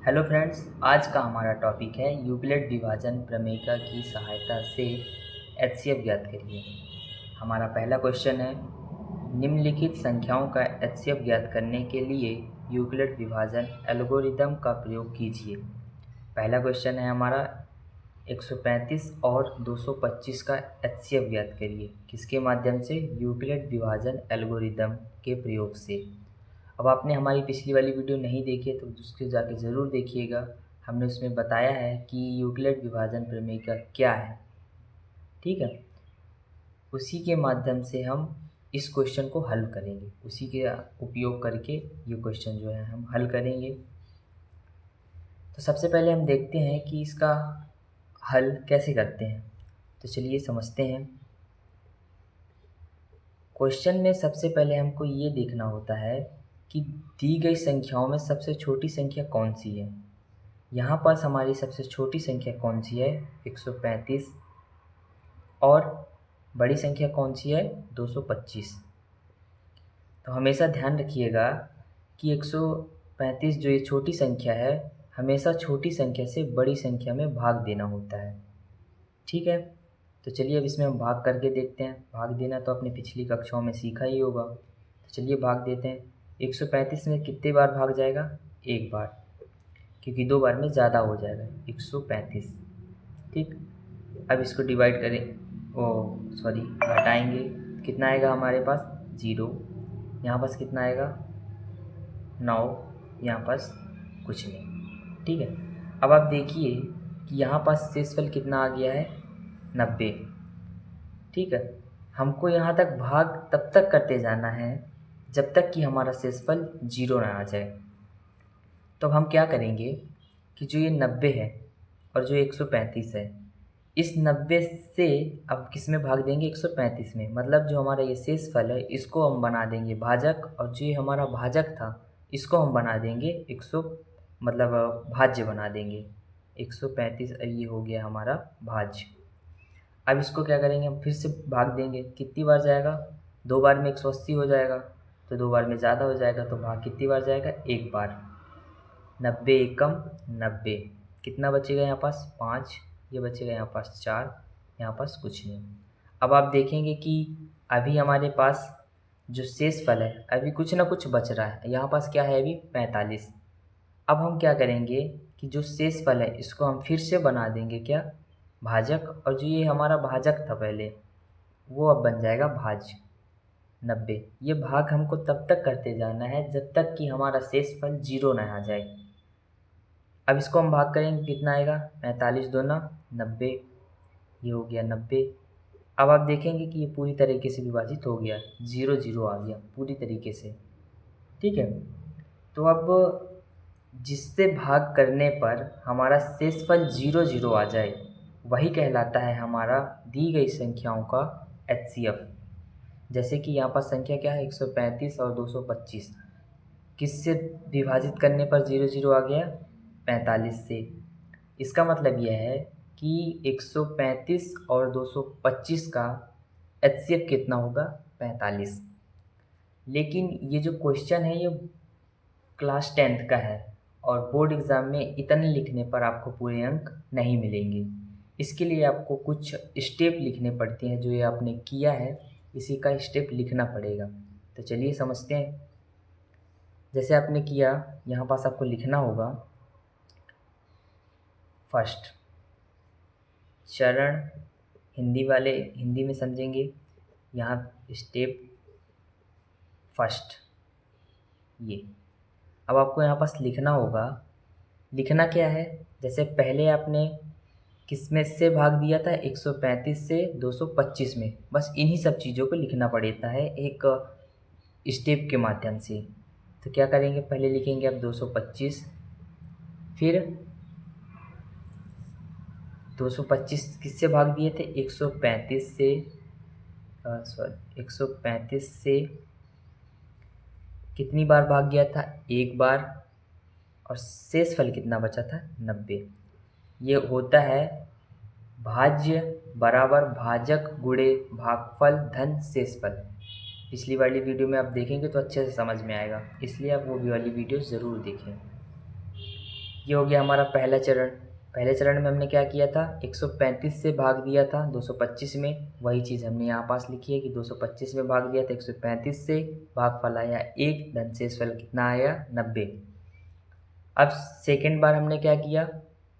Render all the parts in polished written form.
Hello friends, आज का हमारा टॉपिक है यूक्लिड विभाजन प्रमेय की सहायता से एचसीएफ ज्ञात करिए। हमारा पहला क्वेश्चन है, निम्नलिखित संख्याओं का एचसीएफ ज्ञात करने के लिए यूक्लिड विभाजन एल्गोरिदम का प्रयोग कीजिए। पहला क्वेश्चन है हमारा 135 और 225 का एचसीएफ ज्ञात करिए। किसके माध्यम से? यूक्लिड विभाजन एल्गोरिदम के प्रयोग से। अब आपने हमारी पिछली वाली वीडियो नहीं देखी है तो उसके जाके ज़रूर देखिएगा। हमने उसमें बताया है कि यूक्लिड विभाजन प्रमेय का क्या है। ठीक है, उसी के माध्यम से हम इस क्वेश्चन को हल करेंगे। उसी के उपयोग करके ये क्वेश्चन जो है हम हल करेंगे। तो सबसे पहले हम देखते हैं कि इसका हल कैसे करते हैं। तो चलिए समझते हैं। क्वेश्चन में सबसे पहले हमको ये देखना होता है कि दी गई संख्याओं में सबसे छोटी संख्या कौन सी है। यहाँ पर हमारी सबसे छोटी संख्या कौन सी है? 135। और बड़ी संख्या कौन सी है? 225। तो हमेशा ध्यान रखिएगा कि 135 जो ये छोटी संख्या है, हमेशा छोटी संख्या से बड़ी संख्या में भाग देना होता है। ठीक है, तो चलिए अब इसमें हम भाग करके देखते हैं। भाग देना तो अपने पिछली कक्षाओं में सीखा ही होगा। तो चलिए भाग देते हैं। 135 में कितने बार भाग जाएगा? एक बार, क्योंकि दो बार में ज़्यादा हो जाएगा 135। ठीक, अब इसको डिवाइड करें, घटाएंगे। कितना आएगा हमारे पास? 0। यहाँ पास कितना आएगा? 9। यहाँ पास कुछ नहीं। ठीक है, अब आप देखिए कि यहाँ पास शेषफल कितना आ गया है? 90। ठीक है, हमको यहाँ तक भाग तब तक करते जाना है जब तक कि हमारा शेषफल 0 ना आ जाए। तो अब हम क्या करेंगे कि जो ये 90 है और जो 135 है, इस 90 से अब किस में भाग देंगे? 135 में। मतलब जो हमारा ये शेषफल है इसको हम बना देंगे भाजक, और जो ये हमारा भाजक था इसको हम बना देंगे 100, मतलब भाज्य बना देंगे। 135 ये हो गया हमारा भाज्य। अब इसको क्या करेंगे? हम फिर से भाग देंगे। कितनी बार जाएगा? दो बार में 180 हो जाएगा, तो दो बार में ज़्यादा हो जाएगा, तो भाग कितनी बार जाएगा? एक बार। 90 एकम 90। कितना बचेगा यहाँ पास? 5। ये बचेगा यहाँ पास 4। यहाँ पास कुछ नहीं। अब आप देखेंगे कि अभी हमारे पास जो शेषफल है अभी कुछ ना कुछ बच रहा है। यहाँ पास क्या है अभी? 45। अब हम क्या करेंगे कि जो शेषफल है इसको हम फिर से बना देंगे क्या? भाजक, और जो ये हमारा भाजक था पहले वो अब बन जाएगा भाज्य 90। ये भाग हमको तब तक करते जाना है जब तक कि हमारा शेषफल 0 ना आ जाए। अब इसको हम भाग करेंगे, कितना आएगा? 45 दूना 90। ये हो गया 90। अब आप देखेंगे कि ये पूरी तरीके से विभाजित हो गया, 0 0 आ गया पूरी तरीके से। ठीक है, तो अब जिससे भाग करने पर हमारा शेषफल 0 0 आ जाए वही कहलाता है हमारा दी गई संख्याओं का एचसीएफ। जैसे कि यहाँ पर संख्या क्या है? 135 और 225। किससे विभाजित करने पर 0 0 आ गया? 45 से। इसका मतलब यह है कि 135 और 225 का एचसीएफ कितना होगा? 45। लेकिन ये जो क्वेश्चन है ये क्लास 10th का है, और बोर्ड एग्ज़ाम में इतने लिखने पर आपको पूरे अंक नहीं मिलेंगे। इसके लिए आपको कुछ स्टेप लिखने पड़ते हैं। जो ये आपने किया है इसी का स्टेप लिखना पड़ेगा। तो चलिए समझते हैं। जैसे आपने किया, यहाँ पास आपको लिखना होगा फर्स्ट चरण। हिंदी वाले हिंदी में समझेंगे। यहाँ स्टेप फर्स्ट ये। अब आपको यहाँ पास लिखना होगा। लिखना क्या है? जैसे पहले आपने किस में से भाग दिया था? 135 से 225 में। बस इन्हीं सब चीज़ों को लिखना पड़ता है एक स्टेप के माध्यम से। तो क्या करेंगे? पहले लिखेंगे अब 225, फिर 225 किससे भाग दिए थे? 135 से 135 से कितनी बार भाग गया था? एक बार। और शेषफल कितना बचा था? 90। ये होता है भाज्य बराबर भाजक गुणे भागफल धन शेषफल। पिछली वाली वीडियो में आप देखेंगे तो अच्छे से समझ में आएगा, इसलिए आप वो भी वाली वीडियो ज़रूर देखें। ये हो गया हमारा पहला चरण। पहले चरण में हमने क्या किया था, 135 से भाग दिया था 225 में। वही चीज़ हमने यहाँ पास लिखी है कि 225 में भाग दिया था 135 से, भागफल आया 1, धन शेषफल कितना आया 90। अब सेकेंड बार हमने क्या किया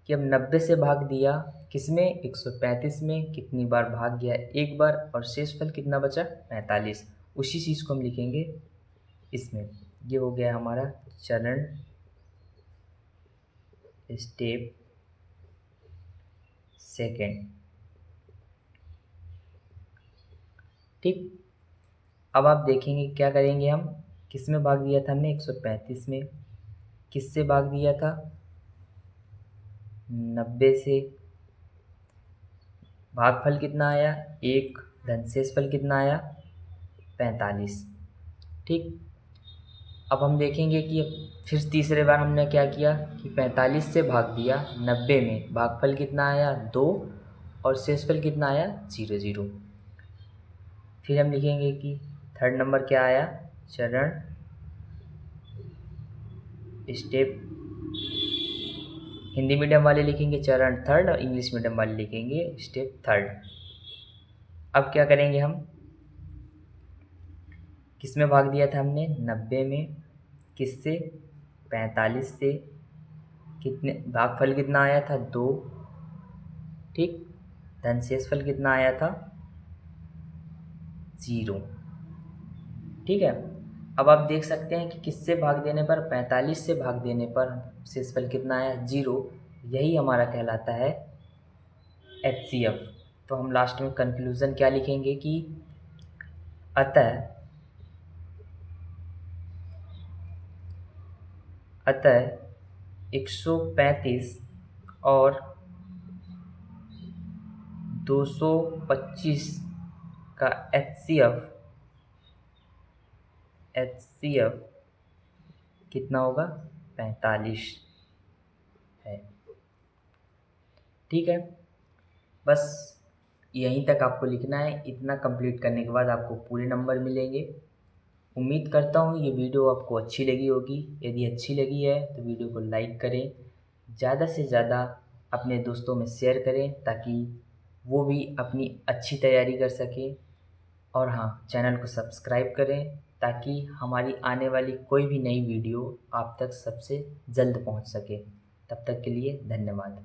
कि अब 90 से भाग दिया किसमें, 135 में। कितनी बार भाग गया, एक बार, और शेषफल कितना बचा 45। उसी चीज़ को हम लिखेंगे इसमें। ये हो गया हमारा चरण, स्टेप सेकेंड। ठीक, अब आप देखेंगे क्या करेंगे हम, किस में भाग दिया था हमने 135 में, किससे भाग दिया था 90 से, भागफल कितना आया 1, धन शेषफल कितना आया 45। ठीक, अब हम देखेंगे कि फिर तीसरे बार हमने क्या किया कि 45 से भाग दिया 90 में, भागफल कितना आया 2, और शेषफल कितना आया 0 0। फिर हम लिखेंगे कि थर्ड नंबर क्या आया, चरण, स्टेप, हिंदी मीडियम वाले लिखेंगे चरण थर्ड और इंग्लिश मीडियम वाले लिखेंगे स्टेप थर्ड। अब क्या करेंगे हम, किस में भाग दिया था हमने 90 में, किससे 45 से, कितने, भागफल कितना आया था 2। ठीक, धन शेषफल कितना आया था 0। ठीक है, अब आप देख सकते हैं कि किससे भाग देने पर, 45 से भाग देने पर शेषफल कितना आया 0। यही हमारा कहलाता है HCF। तो हम लास्ट में कंक्लूज़न क्या लिखेंगे कि अतः अतः 135 और 225 का HCF कितना होगा 45 है। ठीक है, बस यहीं तक आपको लिखना है। इतना कंप्लीट करने के बाद आपको पूरे नंबर मिलेंगे। उम्मीद करता हूँ ये वीडियो आपको अच्छी लगी होगी। यदि अच्छी लगी है तो वीडियो को लाइक करें, ज़्यादा से ज़्यादा अपने दोस्तों में शेयर करें ताकि वो भी अपनी अच्छी तैयारी कर सकें। और हाँ, चैनल को सब्सक्राइब करें ताकि हमारी आने वाली कोई भी नई वीडियो आप तक सबसे जल्द पहुंच सके। तब तक के लिए धन्यवाद।